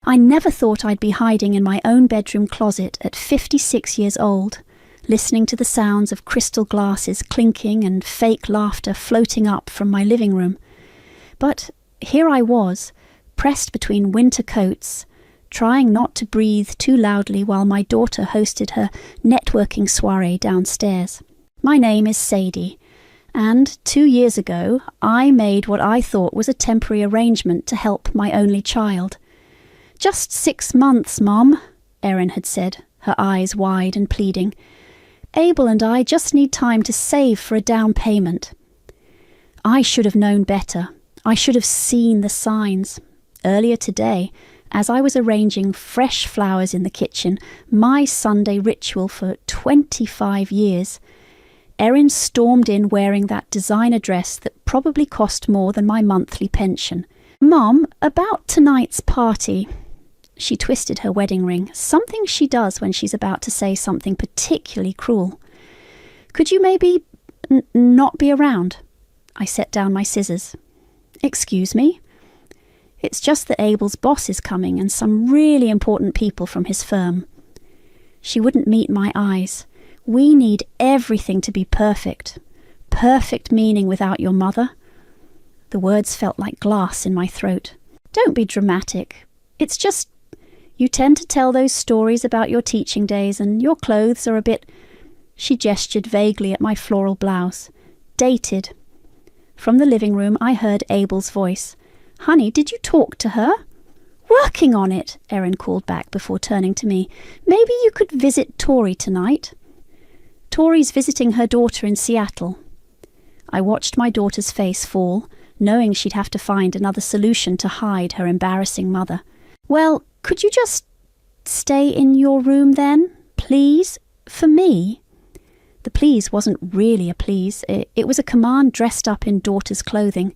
I never thought I'd be hiding in my own bedroom closet at 56 years old, listening to the sounds of crystal glasses clinking and fake laughter floating up from my living room. But here I was, pressed between winter coats, trying not to breathe too loudly while my daughter hosted her networking soiree downstairs. My name is Sadie, and 2 years ago I made what I thought was a temporary arrangement to help my only child. "Just 6 months, Mom," Erin had said, her eyes wide and pleading. "Abel and I just need time to save for a down payment." I should have known better. I should have seen the signs. Earlier today, as I was arranging fresh flowers in the kitchen, my Sunday ritual for 25 years, Erin stormed in wearing that designer dress that probably cost more than my monthly pension. "Mom, about tonight's party." She twisted her wedding ring, something she does when she's about to say something particularly cruel. "Could you maybe not be around?" I set down my scissors. "Excuse me?" "It's just that Abel's boss is coming and some really important people from his firm." She wouldn't meet my eyes. "We need everything to be perfect. Perfect meaning without your mother." The words felt like glass in my throat. "Don't be dramatic. It's just, you tend to tell those stories about your teaching days and your clothes are a bit—" She gestured vaguely at my floral blouse. "Dated." From the living room I heard Abel's voice. "Honey, did you talk to her?" "Working on it," Erin called back before turning to me. "Maybe you could visit Tori tonight." "Tori's visiting her daughter in Seattle." I watched my daughter's face fall, knowing she'd have to find another solution to hide her embarrassing mother. "Well, could you just stay in your room then, please, for me?" The please wasn't really a please. It was a command dressed up in daughter's clothing.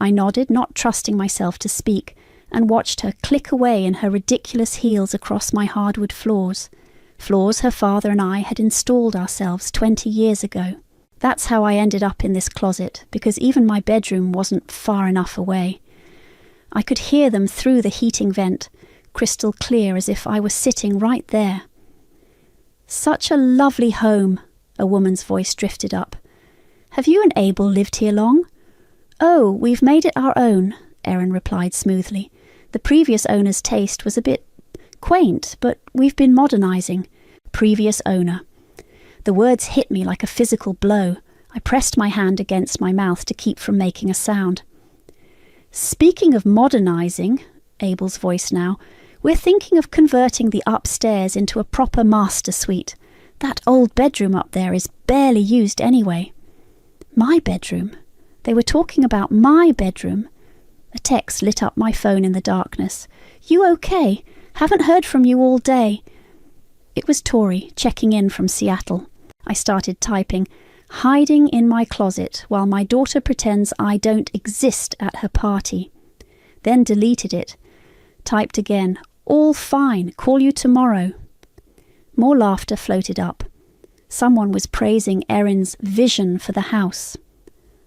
I nodded, not trusting myself to speak, and watched her click away in her ridiculous heels across my hardwood floors. Floors her father and I had installed ourselves 20 years ago. That's how I ended up in this closet, because even my bedroom wasn't far enough away. I could hear them through the heating vent, crystal clear as if I was sitting right there. "Such a lovely home," a woman's voice drifted up. "Have you and Abel lived here long?" "Oh, we've made it our own," Erin replied smoothly. "The previous owner's taste was a bit quaint, but we've been modernising." Previous owner. The words hit me like a physical blow. I pressed my hand against my mouth to keep from making a sound. "Speaking of modernising," Abel's voice now, "we're thinking of converting the upstairs into a proper master suite. That old bedroom up there is barely used anyway." My bedroom? They were talking about my bedroom. A text lit up my phone in the darkness. "You okay? Haven't heard from you all day." It was Tori, checking in from Seattle. I started typing, "Hiding in my closet while my daughter pretends I don't exist at her party." Then deleted it. Typed again, "All fine, call you tomorrow." More laughter floated up. Someone was praising Erin's vision for the house.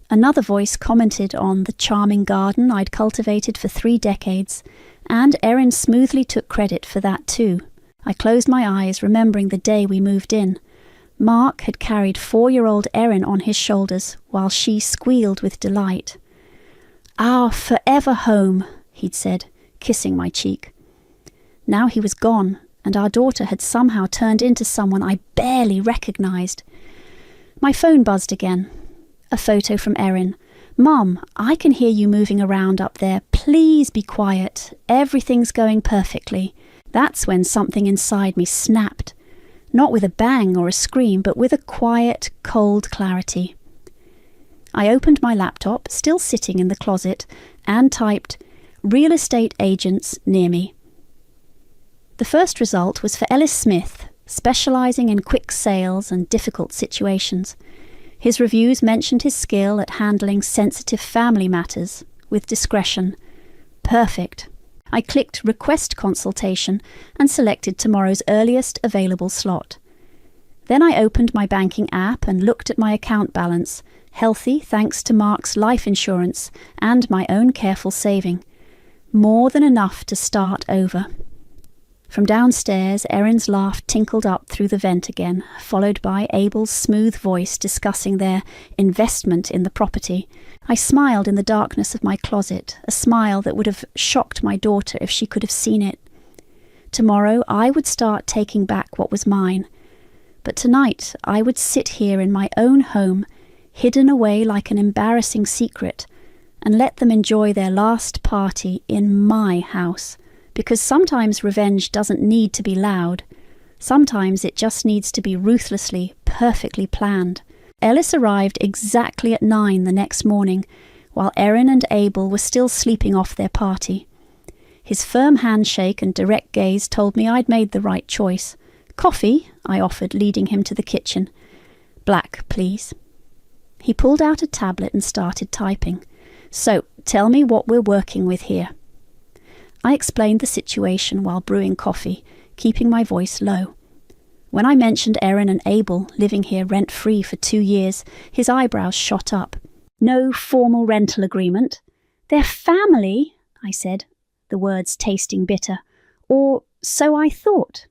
Another voice commented on the charming garden I'd cultivated for 3 decades, and Erin smoothly took credit for that too. I closed my eyes, remembering the day we moved in. Mark had carried 4-year-old Erin on his shoulders while she squealed with delight. "Our forever home," he'd said, kissing my cheek. Now he was gone, and our daughter had somehow turned into someone I barely recognised. My phone buzzed again. A photo from Erin. "Mum, I can hear you moving around up there. Please be quiet. Everything's going perfectly." That's when something inside me snapped. Not with a bang or a scream, but with a quiet, cold clarity. I opened my laptop, still sitting in the closet, and typed, "Real estate agents near me." The first result was for Ellis Smith, specialising in quick sales and difficult situations. His reviews mentioned his skill at handling sensitive family matters with discretion. Perfect. I clicked Request Consultation and selected tomorrow's earliest available slot. Then I opened my banking app and looked at my account balance, healthy thanks to Mark's life insurance and my own careful saving. More than enough to start over. From downstairs, Erin's laugh tinkled up through the vent again, followed by Abel's smooth voice discussing their investment in the property. I smiled in the darkness of my closet, a smile that would have shocked my daughter if she could have seen it. Tomorrow I would start taking back what was mine, but tonight I would sit here in my own home, hidden away like an embarrassing secret, and let them enjoy their last party in my house. Because sometimes revenge doesn't need to be loud. Sometimes it just needs to be ruthlessly, perfectly planned. Ellis arrived exactly at 9 the next morning, while Erin and Abel were still sleeping off their party. His firm handshake and direct gaze told me I'd made the right choice. "Coffee?" I offered, leading him to the kitchen. "Black, please." He pulled out a tablet and started typing. "So, tell me what we're working with here." I explained the situation while brewing coffee, keeping my voice low. When I mentioned Erin and Abel living here rent-free for 2 years, his eyebrows shot up. "No formal rental agreement." "They're family," I said, the words tasting bitter. "Or so I thought."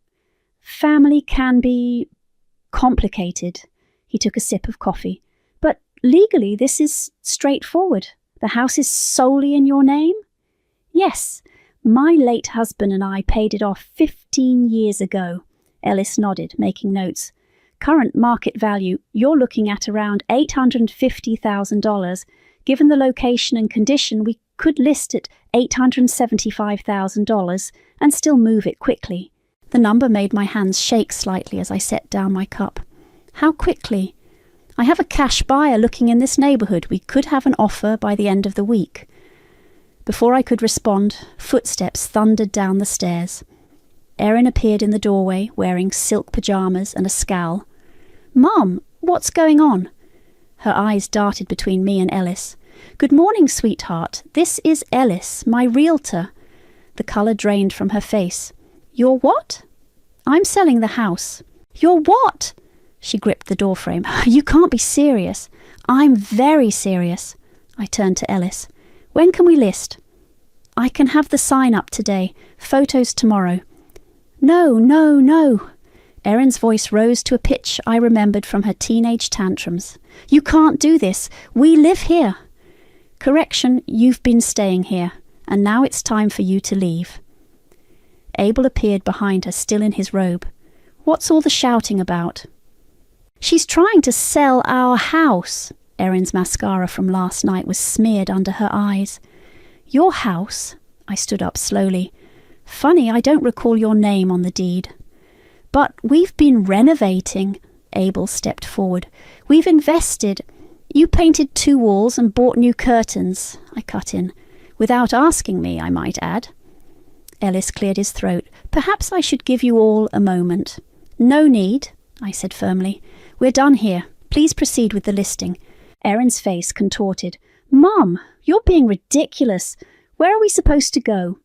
"Family can be complicated." He took a sip of coffee. "But legally this is straightforward. The house is solely in your name?" "Yes. My late husband and I paid it off 15 years ago." Ellis nodded, making notes. "Current market value, you're looking at around $850,000. Given the location and condition, we could list at $875,000 and still move it quickly." The number made my hands shake slightly as I set down my cup. "How quickly?" "I have a cash buyer looking in this neighbourhood. We could have an offer by the end of the week." Before I could respond, footsteps thundered down the stairs. Erin appeared in the doorway, wearing silk pyjamas and a scowl. "Mom, what's going on?" Her eyes darted between me and Ellis. "Good morning, sweetheart. This is Ellis, my realtor." The colour drained from her face. "You're what?" "I'm selling the house." "You're what?" She gripped the doorframe. "You can't be serious." "I'm very serious." I turned to Ellis. "When can we list?" "I can have the sign up today. Photos tomorrow." "No, no, no." Erin's voice rose to a pitch I remembered from her teenage tantrums. "You can't do this. We live here." "Correction, you've been staying here, and now it's time for you to leave." Abel appeared behind her, still in his robe. "What's all the shouting about?" "She's trying to sell our house." Erin's mascara from last night was smeared under her eyes. "Your house?" I stood up slowly. "Funny, I don't recall your name on the deed." "But we've been renovating." Abel stepped forward. "We've invested." "You painted 2 walls and bought new curtains," I cut in. "Without asking me, I might add." Ellis cleared his throat. "Perhaps I should give you all a moment." "No need," I said firmly. "We're done here. Please proceed with the listing." Erin's face contorted. "Mum, you're being ridiculous. Where are we supposed to go?"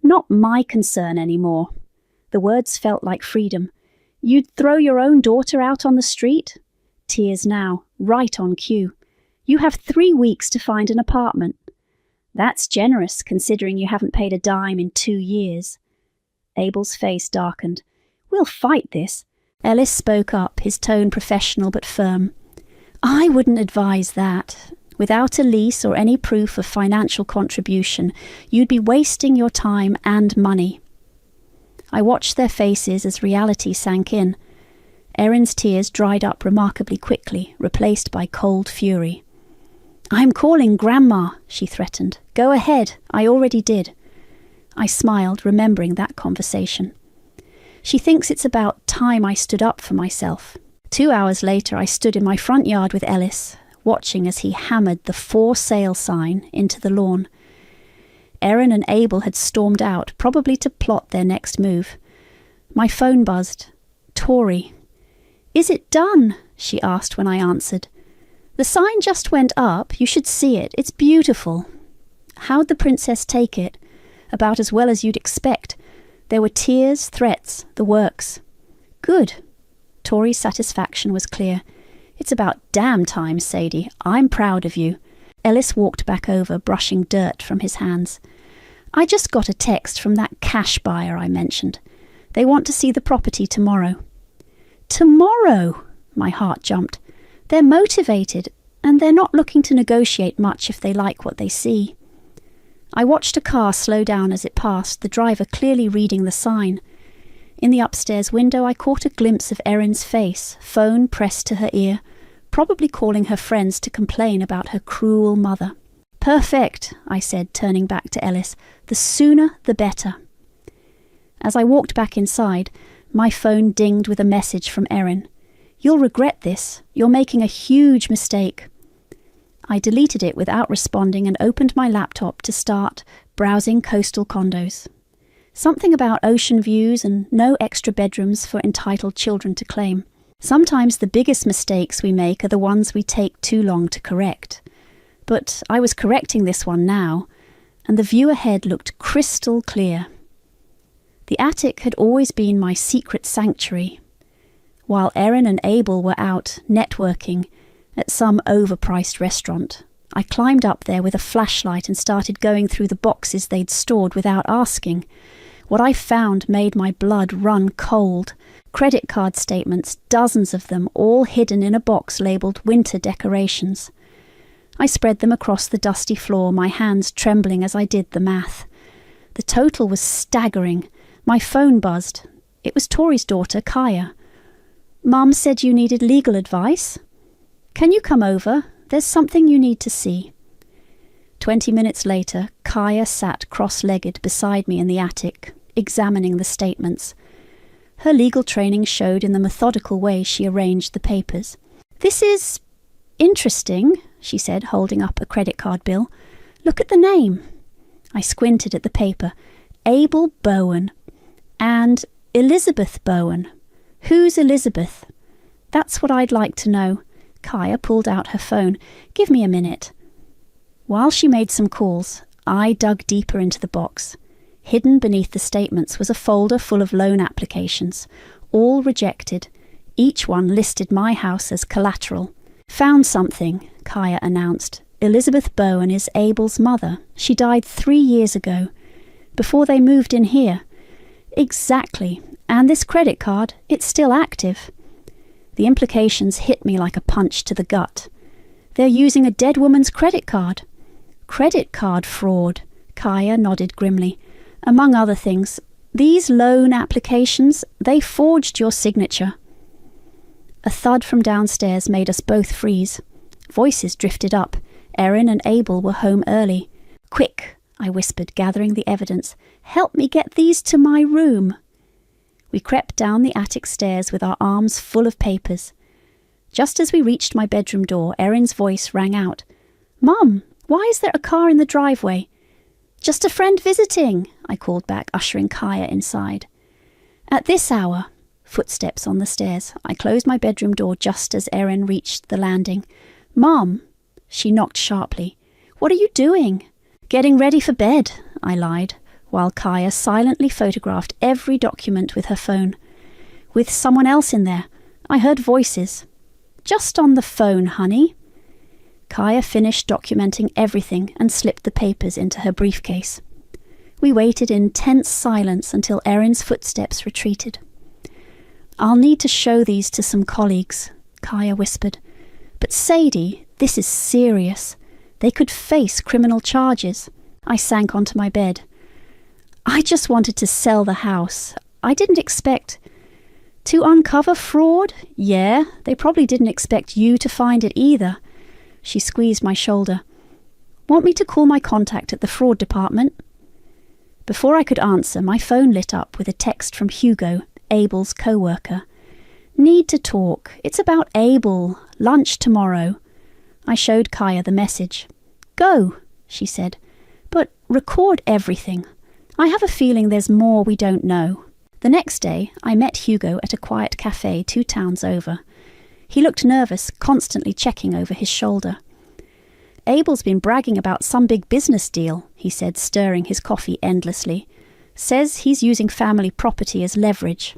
"Not my concern anymore." The words felt like freedom. "You'd throw your own daughter out on the street?" Tears now, right on cue. "You have 3 weeks to find an apartment." "That's generous, considering you haven't paid a dime in 2 years. Abel's face darkened. "We'll fight this." Ellis spoke up, his tone professional but firm. "I wouldn't advise that. Without a lease or any proof of financial contribution, you'd be wasting your time and money." I watched their faces as reality sank in. Erin's tears dried up remarkably quickly, replaced by cold fury. "I'm calling Grandma," she threatened. "Go ahead, I already did." I smiled, remembering that conversation. "She thinks it's about time I stood up for myself." 2 hours later, I stood in my front yard with Ellis, watching as he hammered the "for sale" sign into the lawn. Erin and Abel had stormed out, probably to plot their next move. My phone buzzed. Tori. "Is it done?" she asked when I answered. "The sign just went up. You should see it. It's beautiful." "How'd the princess take it?" "About as well as you'd expect. There were tears, threats, the works." "Good." Tori's satisfaction was clear. "It's about damn time, Sadie. I'm proud of you." Ellis walked back over, brushing dirt from his hands. I just got a text from that cash buyer I mentioned. They want to see the property tomorrow. Tomorrow? My heart jumped. They're motivated, and they're not looking to negotiate much if they like what they see. I watched a car slow down as it passed, the driver clearly reading the sign. In the upstairs window I caught a glimpse of Erin's face, phone pressed to her ear, probably calling her friends to complain about her cruel mother. "Perfect," I said, turning back to Ellis. "The sooner the better." As I walked back inside, my phone dinged with a message from Erin. "You'll regret this. You're making a huge mistake." I deleted it without responding and opened my laptop to start browsing coastal condos. Something about ocean views and no extra bedrooms for entitled children to claim. Sometimes the biggest mistakes we make are the ones we take too long to correct. But I was correcting this one now, and the view ahead looked crystal clear. The attic had always been my secret sanctuary. While Erin and Abel were out networking at some overpriced restaurant, I climbed up there with a flashlight and started going through the boxes they'd stored without asking. What I found made my blood run cold. Credit card statements, dozens of them, all hidden in a box labelled winter decorations. I spread them across the dusty floor, my hands trembling as I did the math. The total was staggering. My phone buzzed. It was Tori's daughter, Kaya. "Mum said you needed legal advice. Can you come over? There's something you need to see." 20 minutes later, Kaya sat cross-legged beside me in the attic, examining the statements. Her legal training showed in the methodical way she arranged the papers. "This is interesting," she said, holding up a credit card bill. "Look at the name." I squinted at the paper. Abel Bowen and Elizabeth Bowen. Who's Elizabeth? That's what I'd like to know. Kaya pulled out her phone. "Give me a minute." While she made some calls, I dug deeper into the box. Hidden beneath the statements was a folder full of loan applications, all rejected. Each one listed my house as collateral. "Found something," Kaya announced. "Elizabeth Bowen is Abel's mother. She died 3 years ago, before they moved in here." "Exactly. And this credit card, it's still active." The implications hit me like a punch to the gut. They're using a dead woman's credit card. "Credit card fraud," Kaya nodded grimly. "Among other things, these loan applications, they forged your signature." A thud from downstairs made us both freeze. Voices drifted up. Erin and Abel were home early. "Quick," I whispered, gathering the evidence. "Help me get these to my room." We crept down the attic stairs with our arms full of papers. Just as we reached my bedroom door, Erin's voice rang out. "Mum, why is there a car in the driveway?" "Just a friend visiting," I called back, ushering Kaya inside. At this hour, footsteps on the stairs. I closed my bedroom door just as Erin reached the landing. "Mum," she knocked sharply. "What are you doing?" "Getting ready for bed," I lied, while Kaya silently photographed every document with her phone. "With someone else in there. I heard voices." "Just on the phone, honey." Kaya finished documenting everything and slipped the papers into her briefcase. We waited in tense silence until Erin's footsteps retreated. "I'll need to show these to some colleagues," Kaya whispered. "But Sadie, this is serious. They could face criminal charges." I sank onto my bed. "I just wanted to sell the house. I didn't expect—" "To uncover fraud? Yeah, they probably didn't expect you to find it either." She squeezed my shoulder. "Want me to call my contact at the fraud department?" Before I could answer, my phone lit up with a text from Hugo, Abel's co-worker. "Need to talk. It's about Abel. Lunch tomorrow." I showed Kaya the message. "Go," she said, "but record everything. I have a feeling there's more we don't know." The next day, I met Hugo at a quiet cafe 2 towns over. He looked nervous, constantly checking over his shoulder. "Abel's been bragging about some big business deal," he said, stirring his coffee endlessly. "Says he's using family property as leverage."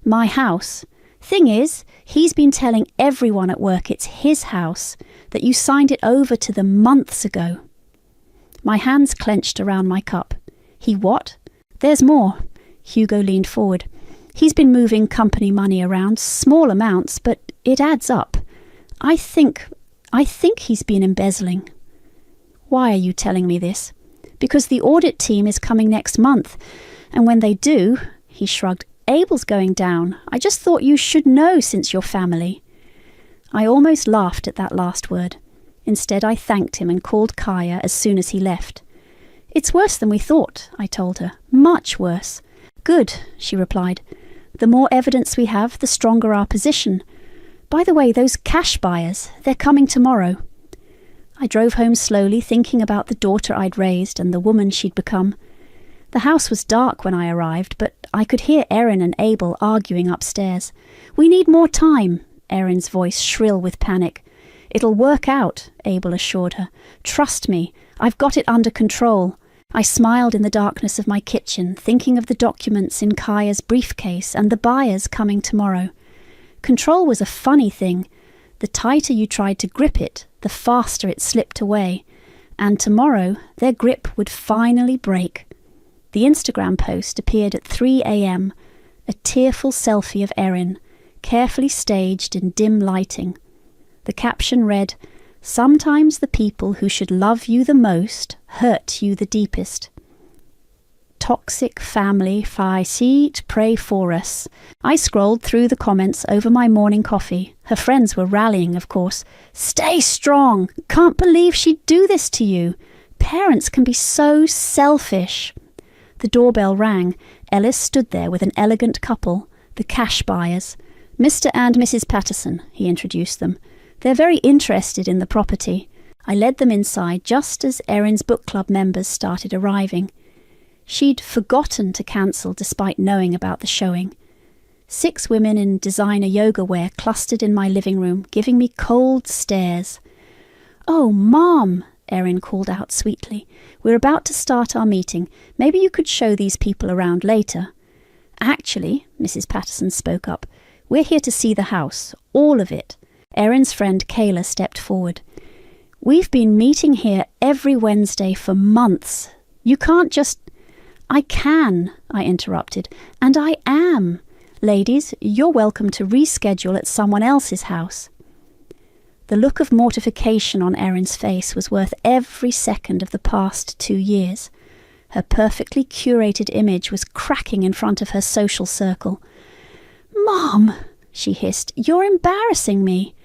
"My house. Thing is, he's been telling everyone at work it's his house, that you signed it over to them months ago." My hands clenched around my cup. He what? There's more. Hugo leaned forward. He's been moving company money around, small amounts, but it adds up. I think he's been embezzling. Why are you telling me this? Because the audit team is coming next month, and when they do, he shrugged, Abel's going down. I just thought you should know since you're family. I almost laughed at that last word. Instead, I thanked him and called Kaya as soon as he left. It's worse than we thought, I told her. Much worse. Good, she replied. The more evidence we have, the stronger our position. By the way, those cash buyers, they're coming tomorrow. I drove home slowly, thinking about the daughter I'd raised and the woman she'd become. The house was dark when I arrived, but I could hear Erin and Abel arguing upstairs. We need more time, Erin's voice shrill with panic. It'll work out, Abel assured her. Trust me, I've got it under control. I smiled in the darkness of my kitchen, thinking of the documents in Kaya's briefcase and the buyers coming tomorrow. Control was a funny thing. The tighter you tried to grip it, the faster it slipped away. And tomorrow, their grip would finally break. The Instagram post appeared at 3 a.m., a tearful selfie of Erin, carefully staged in dim lighting. The caption read, "Sometimes the people who should love you the most hurt you the deepest. Toxic family, Faisit, pray for us." I scrolled through the comments over my morning coffee. Her friends were rallying, of course. Stay strong! Can't believe she'd do this to you. Parents can be so selfish. The doorbell rang. Ellis stood there with an elegant couple, the cash buyers. Mr. and Mrs. Patterson, he introduced them. They're very interested in the property. I led them inside just as Erin's book club members started arriving. She'd forgotten to cancel despite knowing about the showing. 6 women in designer yoga wear clustered in my living room, giving me cold stares. "Oh, Mom," Erin called out sweetly. "We're about to start our meeting. Maybe you could show these people around later." "Actually," Mrs. Patterson spoke up, "we're here to see the house, all of it." Erin's friend Kayla stepped forward. "We've been meeting here every Wednesday for months. You can't just—" "I can," I interrupted, "and I am. Ladies, you're welcome to reschedule at someone else's house." The look of mortification on Erin's face was worth every second of the past 2 years. Her perfectly curated image was cracking in front of her social circle. "Mom," she hissed, "you're embarrassing me."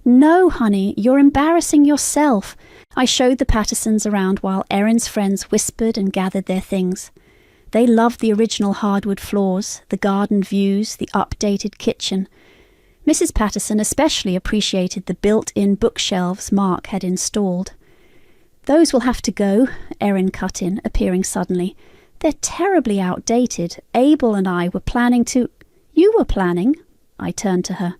"No, honey, you're embarrassing yourself." I showed the Pattersons around while Erin's friends whispered and gathered their things. They loved the original hardwood floors, the garden views, the updated kitchen. Mrs. Patterson especially appreciated the built-in bookshelves Mark had installed. "Those will have to go," Erin cut in, appearing suddenly. "They're terribly outdated. Abel and I were planning to—" "You were planning?" I turned to her.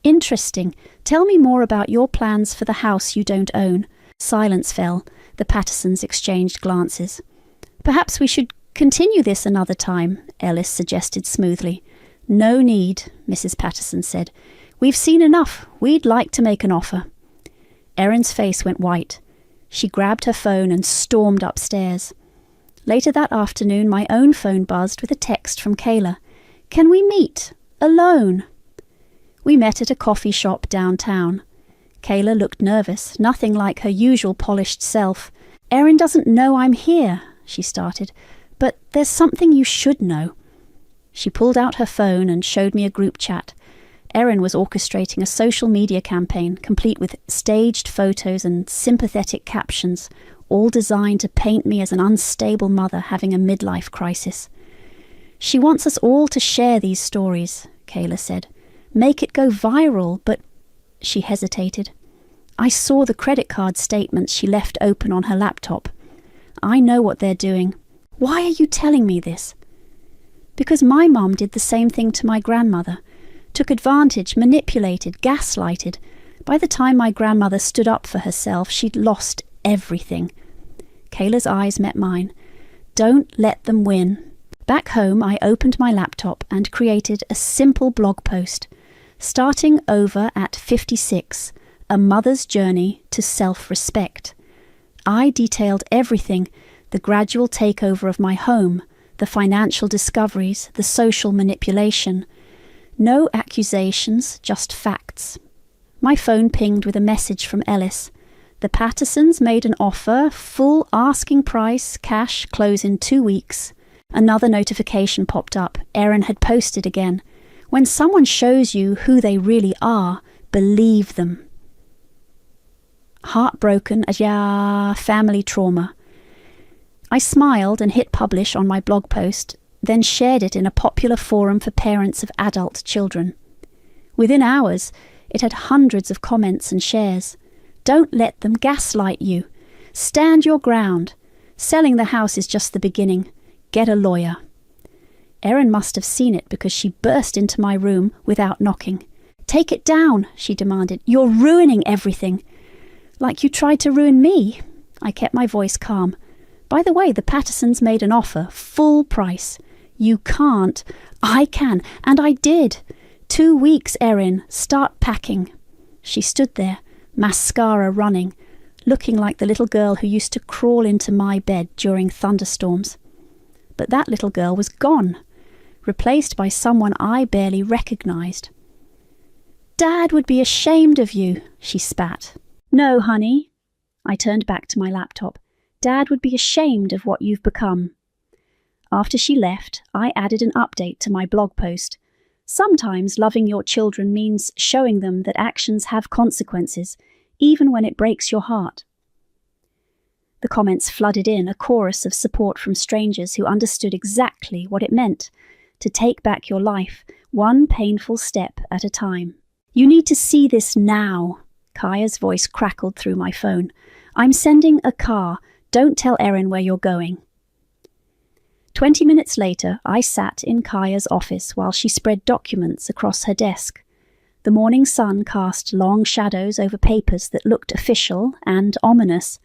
"Interesting. Tell me more about your plans for the house you don't own." Silence fell. The Pattersons exchanged glances. "Perhaps we should continue this another time," Ellis suggested smoothly. "No need," Mrs. Patterson said. "We've seen enough. We'd like to make an offer." Erin's face went white. She grabbed her phone and stormed upstairs. Later that afternoon, my own phone buzzed with a text from Kayla. "Can we meet? Alone?" We met at a coffee shop downtown. Kayla looked nervous, nothing like her usual polished self. "Erin doesn't know I'm here," she started, "but there's something you should know." She pulled out her phone and showed me a group chat. Erin was orchestrating a social media campaign, complete with staged photos and sympathetic captions, all designed to paint me as an unstable mother having a midlife crisis. "She wants us all to share these stories," Kayla said. "Make it go viral, but—" She hesitated. I saw the credit card statements she left open on her laptop. "I know what they're doing." "Why are you telling me this?" "Because my mum did the same thing to my grandmother. Took advantage, manipulated, gaslighted. By the time my grandmother stood up for herself, she'd lost everything." Kayla's eyes met mine. "Don't let them win." Back home, I opened my laptop and created a simple blog post. Starting over at 56, A Mother's Journey to Self-Respect. I detailed everything, The gradual takeover of my home, the financial discoveries, the social manipulation. No accusations, just facts. My phone pinged with a message from Ellis. The Pattersons made an offer, full asking price, cash, close in 2 weeks. Another notification popped up. Erin had posted again. When someone shows you who they really are, believe them. Heartbroken, family trauma. I smiled and hit publish on my blog post, then shared it in a popular forum for parents of adult children. Within hours, it had hundreds of comments and shares. Don't let them gaslight you. Stand your ground. Selling the house is just the beginning. Get a lawyer. Erin must have seen it because she burst into my room without knocking. Take it down, she demanded. You're ruining everything. Like you tried to ruin me. I kept my voice calm. By the way, the Pattersons made an offer, full price. You can't. I can, and I did. 2 weeks, Erin. Start packing. She stood there, mascara running, looking like the little girl who used to crawl into my bed during thunderstorms. But that little girl was gone, replaced by someone I barely recognized. Dad would be ashamed of you, she spat. No, honey. I turned back to my laptop. Dad would be ashamed of what you've become. After she left, I added an update to my blog post. Sometimes loving your children means showing them that actions have consequences, even when it breaks your heart. The comments flooded in, a chorus of support from strangers who understood exactly what it meant to take back your life, one painful step at a time. You need to see this now. Kaya's voice crackled through my phone. I'm sending a car. Don't tell Erin where you're going. 20 minutes later, I sat in Kaya's office while she spread documents across her desk. The morning sun cast long shadows over papers that looked official and ominous.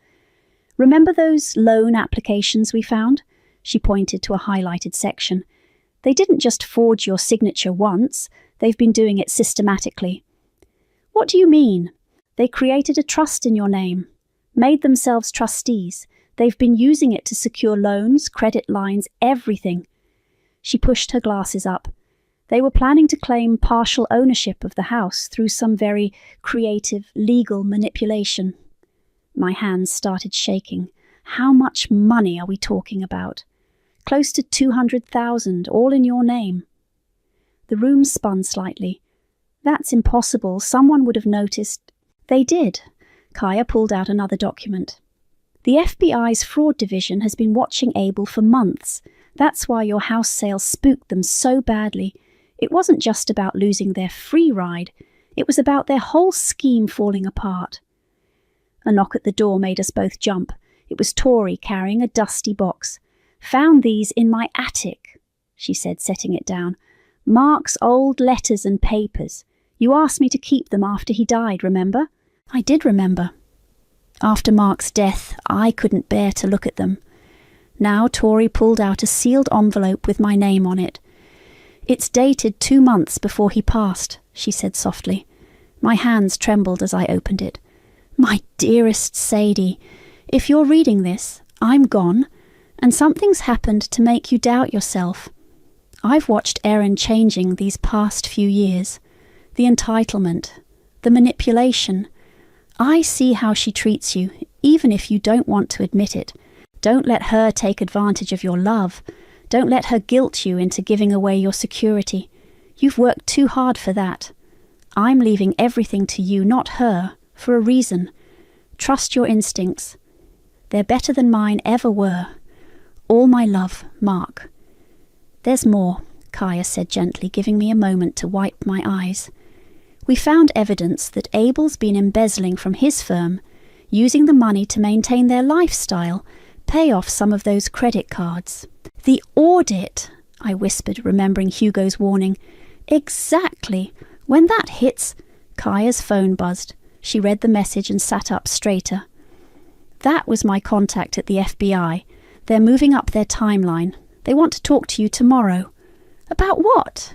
Remember those loan applications we found? She pointed to a highlighted section. They didn't just forge your signature once, they've been doing it systematically. What do you mean? They created a trust in your name, made themselves trustees. They've been using it to secure loans, credit lines, everything. She pushed her glasses up. They were planning to claim partial ownership of the house through some very creative legal manipulation. My hands started shaking. How much money are we talking about? Close to 200,000, all in your name. The room spun slightly. That's impossible. Someone would have noticed. They did. Kaya pulled out another document. The FBI's fraud division has been watching Abel for months. That's why your house sale spooked them so badly. It wasn't just about losing their free ride. It was about their whole scheme falling apart. A knock at the door made us both jump. It was Tori carrying a dusty box. Found these in my attic, she said, setting it down. Mark's old letters and papers. You asked me to keep them after he died, remember? I did remember. After Mark's death, I couldn't bear to look at them. Now Tori pulled out a sealed envelope with my name on it. It's dated 2 months before he passed, she said softly. My hands trembled as I opened it. My dearest Sadie, if you're reading this, I'm gone, and something's happened to make you doubt yourself. I've watched Erin changing these past few years. The entitlement, the manipulation. I see how she treats you, even if you don't want to admit it. Don't let her take advantage of your love. Don't let her guilt you into giving away your security. You've worked too hard for that. I'm leaving everything to you, not her, for a reason. Trust your instincts. They're better than mine ever were. All my love, Mark. There's more, Kaya said gently, giving me a moment to wipe my eyes. We found evidence that Abel's been embezzling from his firm, using the money to maintain their lifestyle, pay off some of those credit cards. The audit, I whispered, remembering Hugo's warning. Exactly. When that hits... Kaya's phone buzzed. She read the message and sat up straighter. That was my contact at the FBI. They're moving up their timeline. They want to talk to you tomorrow. About what?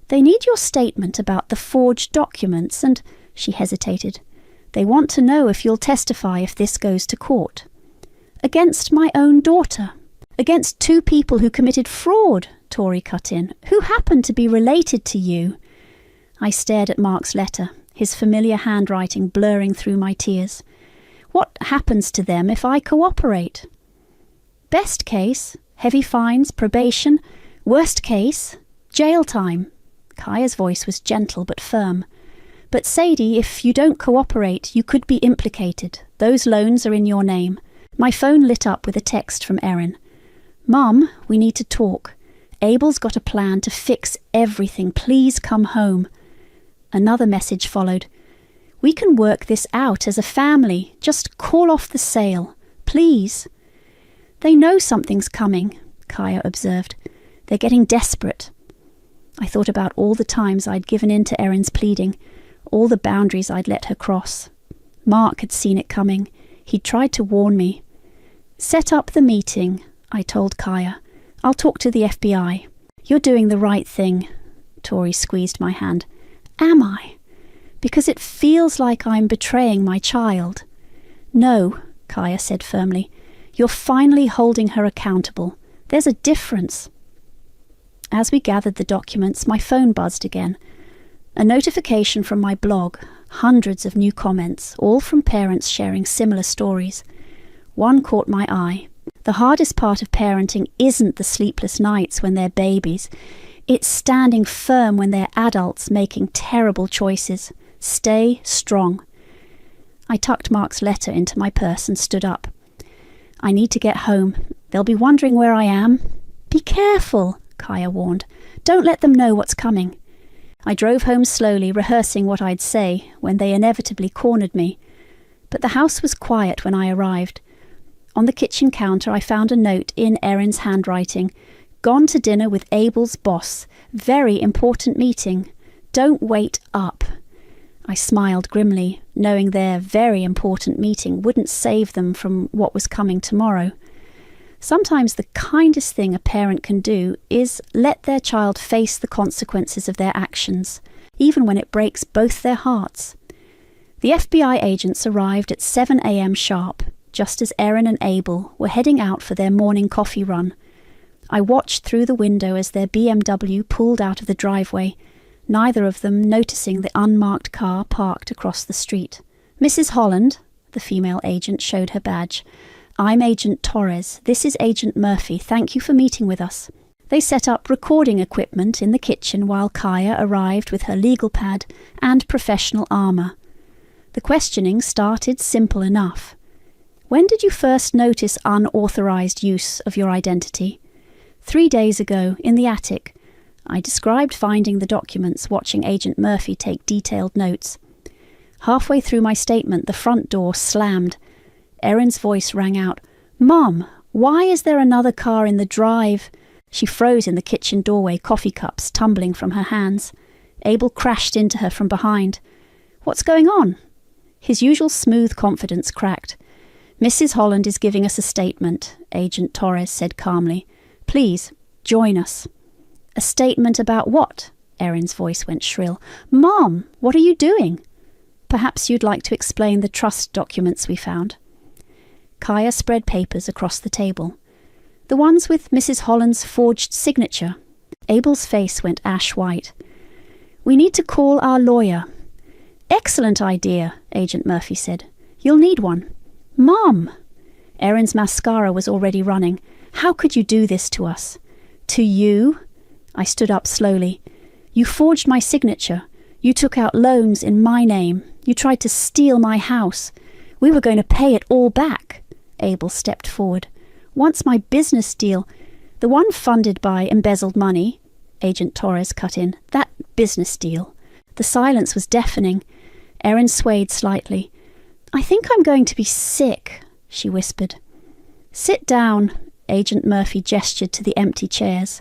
They need your statement about the forged documents and... She hesitated. They want to know if you'll testify if this goes to court. Against my own daughter. Against 2 people who committed fraud, Tori cut in, who happened to be related to you. I stared at Mark's letter, his familiar handwriting blurring through my tears. What happens to them if I cooperate? Best case, heavy fines, probation. Worst case, jail time. Kaya's voice was gentle but firm. But Sadie, if you don't cooperate, you could be implicated. Those loans are in your name. My phone lit up with a text from Erin. Mum, we need to talk. Abel's got a plan to fix everything. Please come home. Another message followed. We can work this out as a family. Just call off the sale. Please. They know something's coming, Kaya observed. They're getting desperate. I thought about all the times I'd given in to Erin's pleading, all the boundaries I'd let her cross. Mark had seen it coming. He'd tried to warn me. Set up the meeting, I told Kaya. I'll talk to the FBI. You're doing the right thing. Tori squeezed my hand. Am I? Because it feels like I'm betraying my child. No, Kaya said firmly. You're finally holding her accountable. There's a difference. As we gathered the documents, my phone buzzed again. A notification from my blog, hundreds of new comments, all from parents sharing similar stories. One caught my eye. The hardest part of parenting isn't the sleepless nights when they're babies. It's standing firm when they're adults making terrible choices. Stay strong. I tucked Mark's letter into my purse and stood up. I need to get home. They'll be wondering where I am. Be careful, Kaya warned. Don't let them know what's coming. I drove home slowly, rehearsing what I'd say when they inevitably cornered me. But the house was quiet when I arrived. On the kitchen counter I found a note in Erin's handwriting. Gone to dinner with Abel's boss. Very important meeting. Don't wait up. I smiled grimly, knowing their very important meeting wouldn't save them from what was coming tomorrow. Sometimes the kindest thing a parent can do is let their child face the consequences of their actions, even when it breaks both their hearts. The FBI agents arrived at 7 a.m. sharp, just as Erin and Abel were heading out for their morning coffee run. I watched through the window as their BMW pulled out of the driveway, neither of them noticing the unmarked car parked across the street. Mrs. Holland, the female agent showed her badge. I'm Agent Torres. This is Agent Murphy. Thank you for meeting with us. They set up recording equipment in the kitchen while Kaya arrived with her legal pad and professional armour. The questioning started simple enough. When did you first notice unauthorised use of your identity? 3 days ago, in the attic. I described finding the documents, watching Agent Murphy take detailed notes. Halfway through my statement, the front door slammed. Erin's voice rang out. Mom, why is there another car in the drive? She froze in the kitchen doorway, coffee cups tumbling from her hands. Abel crashed into her from behind. What's going on? His usual smooth confidence cracked. Mrs. Holland is giving us a statement, Agent Torres said calmly. Please, join us. A statement about what? Erin's voice went shrill. Mom, what are you doing? Perhaps you'd like to explain the trust documents we found. Kaya spread papers across the table. The ones with Mrs. Holland's forged signature. Abel's face went ash white. We need to call our lawyer. Excellent idea, Agent Murphy said. You'll need one. Mom! Erin's mascara was already running. How could you do this to us? To you? I stood up slowly. You forged my signature. You took out loans in my name. You tried to steal my house. We were going to pay it all back. Abel stepped forward. Once my business deal, the one funded by embezzled money, Agent Torres cut in, that business deal. The silence was deafening. Erin swayed slightly. I think I'm going to be sick, she whispered. Sit down, Agent Murphy gestured to the empty chairs.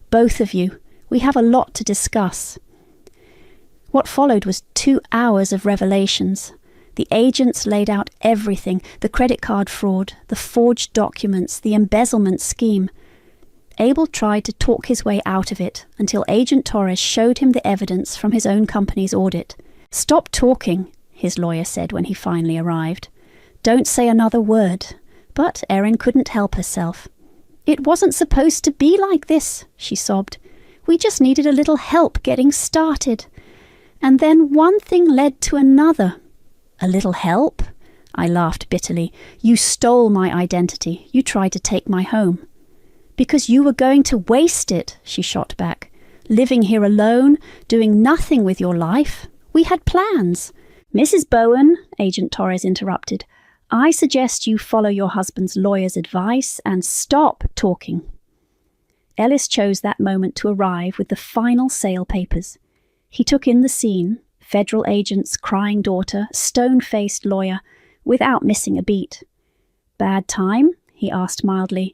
Both of you, we have a lot to discuss. What followed was 2 hours of revelations. The agents laid out everything, the credit card fraud, the forged documents, the embezzlement scheme. Abel tried to talk his way out of it until Agent Torres showed him the evidence from his own company's audit. Stop talking, his lawyer said when he finally arrived. Don't say another word. But Erin couldn't help herself. "It wasn't supposed to be like this," she sobbed. "We just needed a little help getting started. And then one thing led to another." "A little help?" I laughed bitterly. "You stole my identity. You tried to take my home." "Because you were going to waste it," she shot back. "Living here alone, doing nothing with your life. We had plans." "Mrs. Bowen," Agent Torres interrupted, "I suggest you follow your husband's lawyer's advice and stop talking." Ellis chose that moment to arrive with the final sale papers. He took in the scene, federal agents, crying daughter, stone-faced lawyer, without missing a beat. "Bad time?" he asked mildly.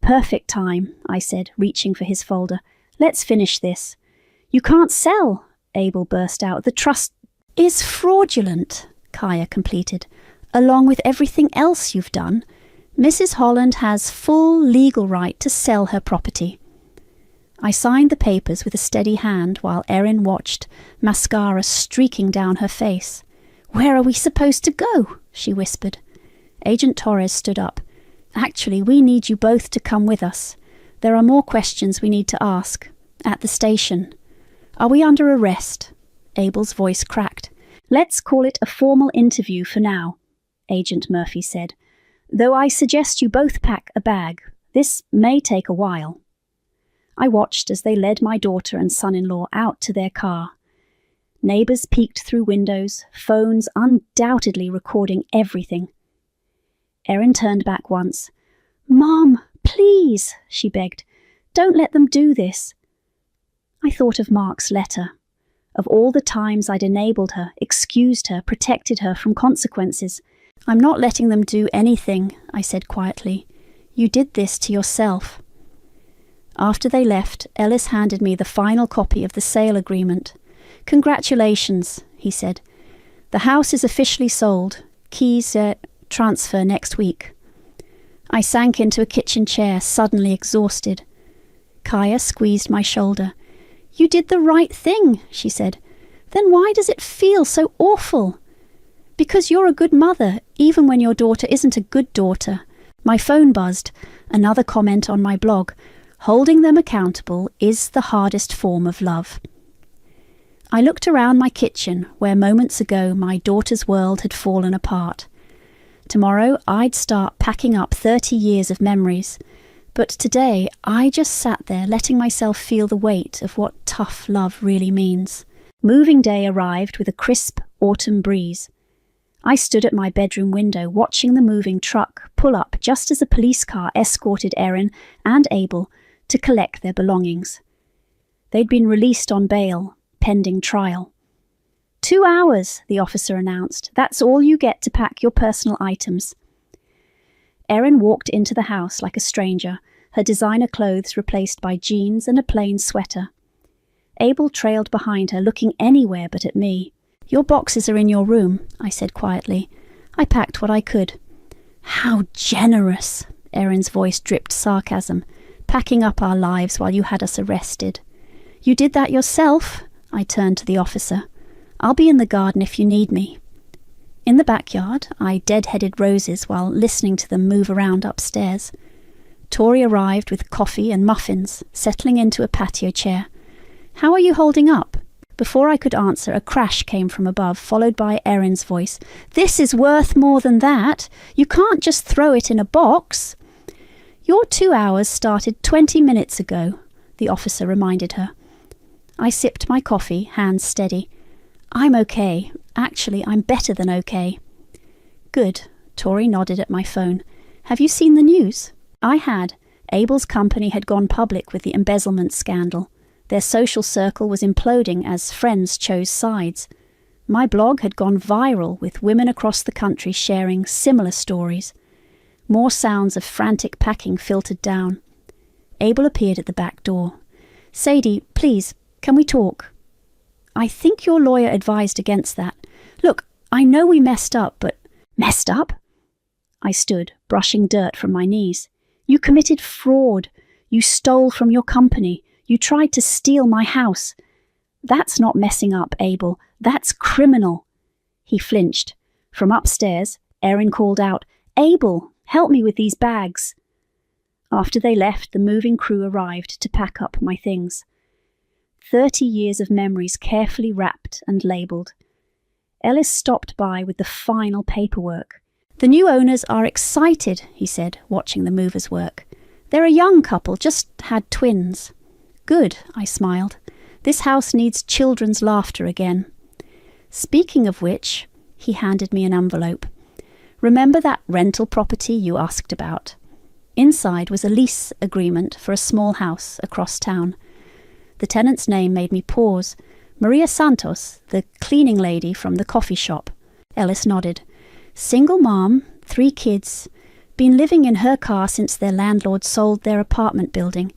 "Perfect time," I said, reaching for his folder. "Let's finish this." "You can't sell," Abel burst out. "The trust is fraudulent," Kaya completed. "Along with everything else you've done, Mrs. Holland has full legal right to sell her property." I signed the papers with a steady hand while Erin watched, mascara streaking down her face. "Where are we supposed to go?" she whispered. Agent Torres stood up. "Actually, we need you both to come with us. There are more questions we need to ask. At the station." "Are we under arrest?" Abel's voice cracked. "Let's call it a formal interview for now," Agent Murphy said. "Though I suggest you both pack a bag. This may take a while." I watched as they led my daughter and son-in-law out to their car. Neighbours peeked through windows, phones undoubtedly recording everything. Erin turned back once. "Mom, please," she begged. "Don't let them do this." I thought of Mark's letter, of all the times I'd enabled her, excused her, protected her from consequences. "I'm not letting them do anything," I said quietly. "You did this to yourself." After they left, Ellis handed me the final copy of the sale agreement. "Congratulations," he said. "The house is officially sold. Keys transfer next week." I sank into a kitchen chair, suddenly exhausted. Kaya squeezed my shoulder. "You did the right thing," she said. "Then why does it feel so awful?" "Because you're a good mother, even when your daughter isn't a good daughter." My phone buzzed. Another comment on my blog. "Holding them accountable is the hardest form of love." I looked around my kitchen, where moments ago my daughter's world had fallen apart. Tomorrow I'd start packing up 30 years of memories, but today I just sat there letting myself feel the weight of what tough love really means. Moving day arrived with a crisp autumn breeze. I stood at my bedroom window watching the moving truck pull up just as a police car escorted Erin and Abel to collect their belongings. They'd been released on bail, pending trial. 2 hours, the officer announced. That's all you get to pack your personal items. Erin walked into the house like a stranger, her designer clothes replaced by jeans and a plain sweater. Abel trailed behind her, looking anywhere but at me. "Your boxes are in your room," I said quietly. I packed what I could. "How generous!" Erin's voice dripped sarcasm. "Packing up our lives while you had us arrested." "You did that yourself," I turned to the officer. "I'll be in the garden if you need me." In the backyard, I dead-headed roses while listening to them move around upstairs. Tori arrived with coffee and muffins, settling into a patio chair. "How are you holding up?" Before I could answer, a crash came from above, followed by Erin's voice. "This is worth more than that. You can't just throw it in a box." "Your 2 hours started 20 minutes ago," the officer reminded her. I sipped my coffee, hands steady. "I'm okay. Actually, I'm better than okay." "Good," Tori nodded at my phone. "Have you seen the news?" I had. Abel's company had gone public with the embezzlement scandal. Their social circle was imploding as friends chose sides. My blog had gone viral with women across the country sharing similar stories. More sounds of frantic packing filtered down. Abel appeared at the back door. "Sadie, please, can we talk?" "I think your lawyer advised against that. Look, I know we messed up, but..." "Messed up?" I stood, brushing dirt from my knees. "You committed fraud. You stole from your company. You tried to steal my house. That's not messing up, Abel. That's criminal." He flinched. From upstairs, Erin called out, "Abel, Help me with these bags." After they left, the moving crew arrived to pack up my things. 30 years of memories carefully wrapped and labelled. Ellis stopped by with the final paperwork. "The new owners are excited," he said, watching the movers work. "They're a young couple, just had twins." "Good," I smiled. "This house needs children's laughter again." "Speaking of which," he handed me an envelope. "Remember that rental property you asked about?" Inside was a lease agreement for a small house across town. The tenant's name made me pause. Maria Santos, the cleaning lady from the coffee shop. Ellis nodded. "Single mom, 3 kids. Been living in her car since their landlord sold their apartment building.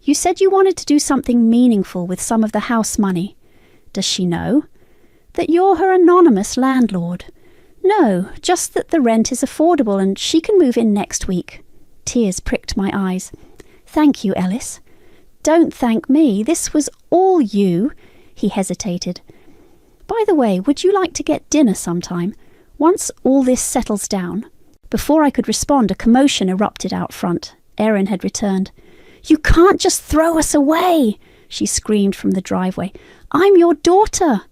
You said you wanted to do something meaningful with some of the house money. Does she know?" "That you're her anonymous landlord." "No, just that the rent is affordable and she can move in next week." Tears pricked my eyes. "Thank you, Ellis." "Don't thank me. This was all you." He hesitated. "By the way, would you like to get dinner sometime? Once all this settles down." Before I could respond, a commotion erupted out front. Erin had returned. "You can't just throw us away!" she screamed from the driveway. "I'm your daughter!"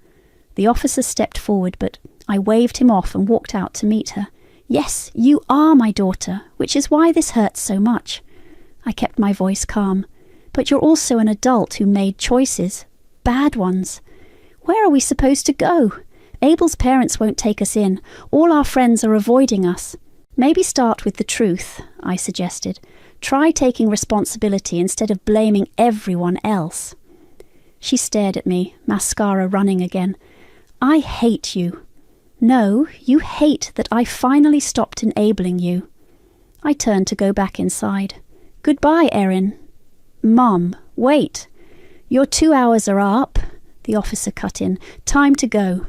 The officer stepped forward, but I waved him off and walked out to meet her. "Yes, you are my daughter, which is why this hurts so much." I kept my voice calm. "But you're also an adult who made choices. Bad ones. Where are we supposed to go? Abel's parents won't take us in. All our friends are avoiding us." "Maybe start with the truth," I suggested. "Try taking responsibility instead of blaming everyone else." She stared at me, mascara running again. "I hate you." "No, you hate that I finally stopped enabling you." I turned to go back inside. "Goodbye, Erin." "Mom, wait." "Your 2 hours are up," the officer cut in. "Time to go."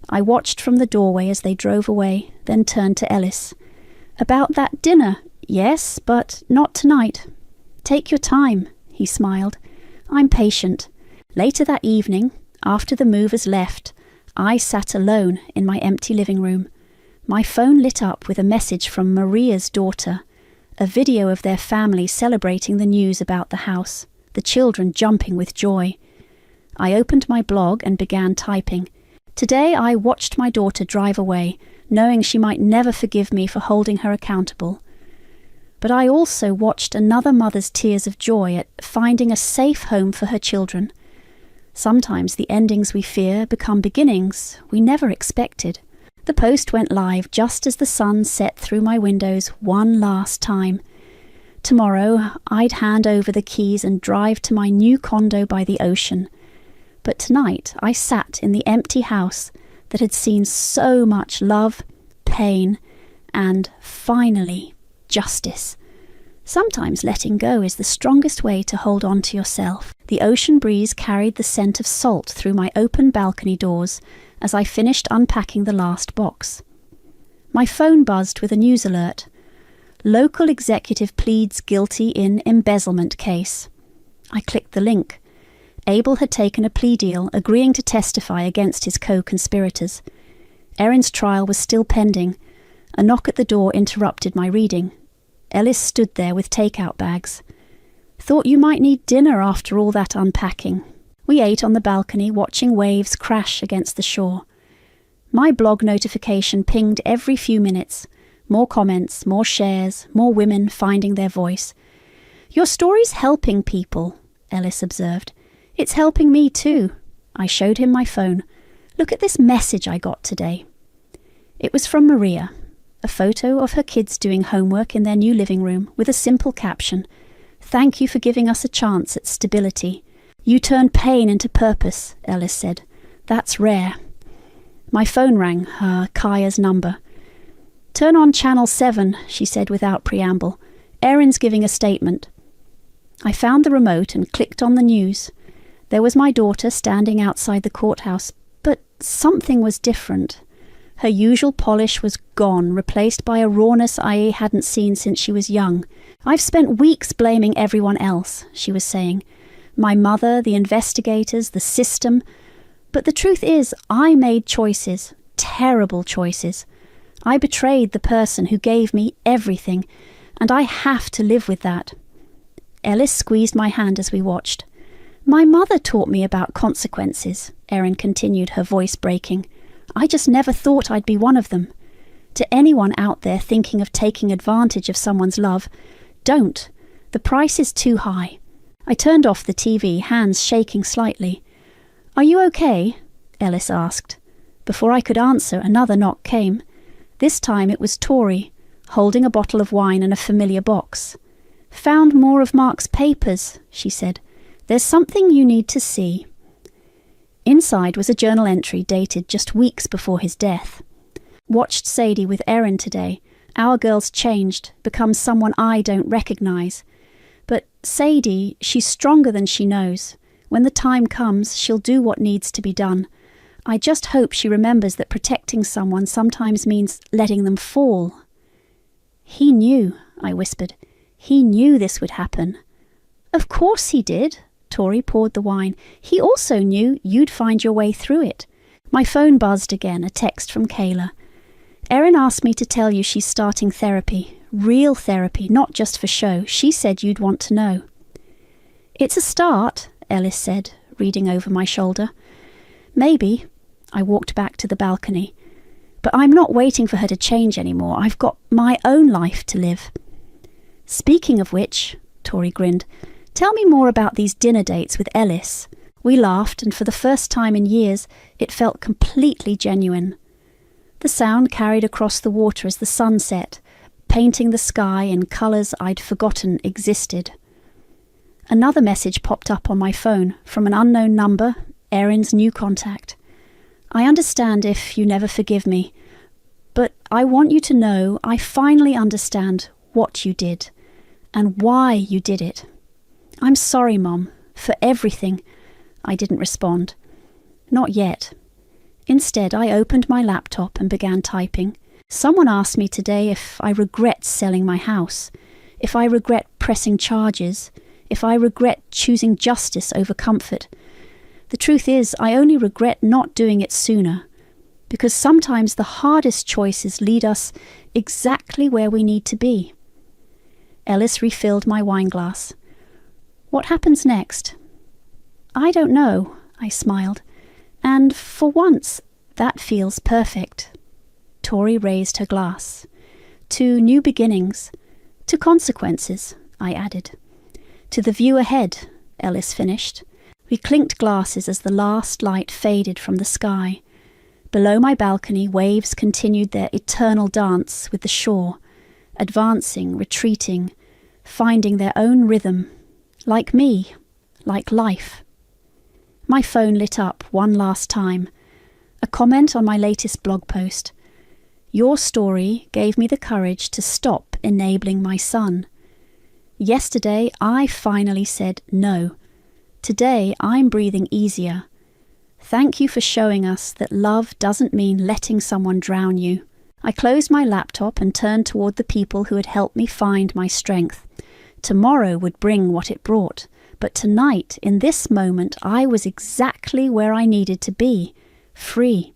I watched from the doorway as they drove away, then turned to Ellis. "About that dinner, yes, but not tonight." "Take your time," he smiled. "I'm patient." Later that evening, after the movers left, I sat alone in my empty living room. My phone lit up with a message from Maria's daughter, a video of their family celebrating the news about the house, the children jumping with joy. I opened my blog and began typing. Today I watched my daughter drive away, knowing she might never forgive me for holding her accountable. But I also watched another mother's tears of joy at finding a safe home for her children. Sometimes the endings we fear become beginnings we never expected. The post went live just as the sun set through my windows one last time. Tomorrow I'd hand over the keys and drive to my new condo by the ocean. But tonight I sat in the empty house that had seen so much love, pain, and, finally, justice. Sometimes letting go is the strongest way to hold on to yourself. The ocean breeze carried the scent of salt through my open balcony doors as I finished unpacking the last box. My phone buzzed with a news alert. Local executive pleads guilty in embezzlement case. I clicked the link. Abel had taken a plea deal, agreeing to testify against his co-conspirators. Erin's trial was still pending. A knock at the door interrupted my reading. Ellis stood there with takeout bags. "Thought you might need dinner after all that unpacking." We ate on the balcony, watching waves crash against the shore. My blog notification pinged every few minutes. More comments, more shares, more women finding their voice. "Your story's helping people," Ellis observed. "It's helping me too." I showed him my phone. "Look at this message I got today." It was from Maria. A photo of her kids doing homework in their new living room with a simple caption. "Thank you for giving us a chance at stability. You turn pain into purpose," Ellis said. "That's rare." My phone rang, Kaya's number. "Turn on channel 7, she said without preamble. "Erin's giving a statement." I found the remote and clicked on the news. There was my daughter standing outside the courthouse, but something was different. Her usual polish was gone, replaced by a rawness I hadn't seen since she was young. "I've spent weeks blaming everyone else," she was saying. "My mother, the investigators, the system. But the truth is, I made choices, terrible choices. I betrayed the person who gave me everything, and I have to live with that. Ellis squeezed my hand as we watched. My mother taught me about consequences, Erin continued, her voice breaking. I just never thought I'd be one of them. To anyone out there thinking of taking advantage of someone's love, don't. The price is too high. I turned off the TV, hands shaking slightly. Are you okay? Ellis asked. Before I could answer, another knock came. This time it was Tori, holding a bottle of wine and a familiar box. Found more of Mark's papers, she said. There's something you need to see. Inside was a journal entry dated just weeks before his death. Watched Sadie with Erin today. Our girl's changed, become someone I don't recognise. But Sadie, she's stronger than she knows. When the time comes, she'll do what needs to be done. I just hope she remembers that protecting someone sometimes means letting them fall. He knew, I whispered. He knew this would happen. Of course he did. Tori poured the wine. He also knew you'd find your way through it. My phone buzzed again, a text from Kayla. Erin asked me to tell you she's starting therapy. Real therapy, not just for show. She said you'd want to know. It's a start, Ellis said, reading over my shoulder. Maybe. I walked back to the balcony. But I'm not waiting for her to change anymore. I've got my own life to live. Speaking of which, Tori grinned, tell me more about these dinner dates with Ellis. We laughed, and for the first time in years, it felt completely genuine. The sound carried across the water as the sun set, painting the sky in colours I'd forgotten existed. Another message popped up on my phone from an unknown number, Erin's new contact. I understand if you never forgive me, but I want you to know I finally understand what you did and why you did it. I'm sorry, Mom, for everything. I didn't respond. Not yet. Instead, I opened my laptop and began typing. Someone asked me today if I regret selling my house, if I regret pressing charges, if I regret choosing justice over comfort. The truth is, I only regret not doing it sooner, because sometimes the hardest choices lead us exactly where we need to be. Ellis refilled my wine glass. What happens next? I don't know, I smiled. And for once, that feels perfect. Tori raised her glass. To new beginnings. To consequences, I added. To the view ahead, Ellis finished. We clinked glasses as the last light faded from the sky. Below my balcony, waves continued their eternal dance with the shore, advancing, retreating, finding their own rhythm, like me, like life. My phone lit up one last time. A comment on my latest blog post. Your story gave me the courage to stop enabling my son. Yesterday, I finally said no. Today, I'm breathing easier. Thank you for showing us that love doesn't mean letting someone drown you. I closed my laptop and turned toward the people who had helped me find my strength. Tomorrow would bring what it brought, but tonight, in this moment, I was exactly where I needed to be, free.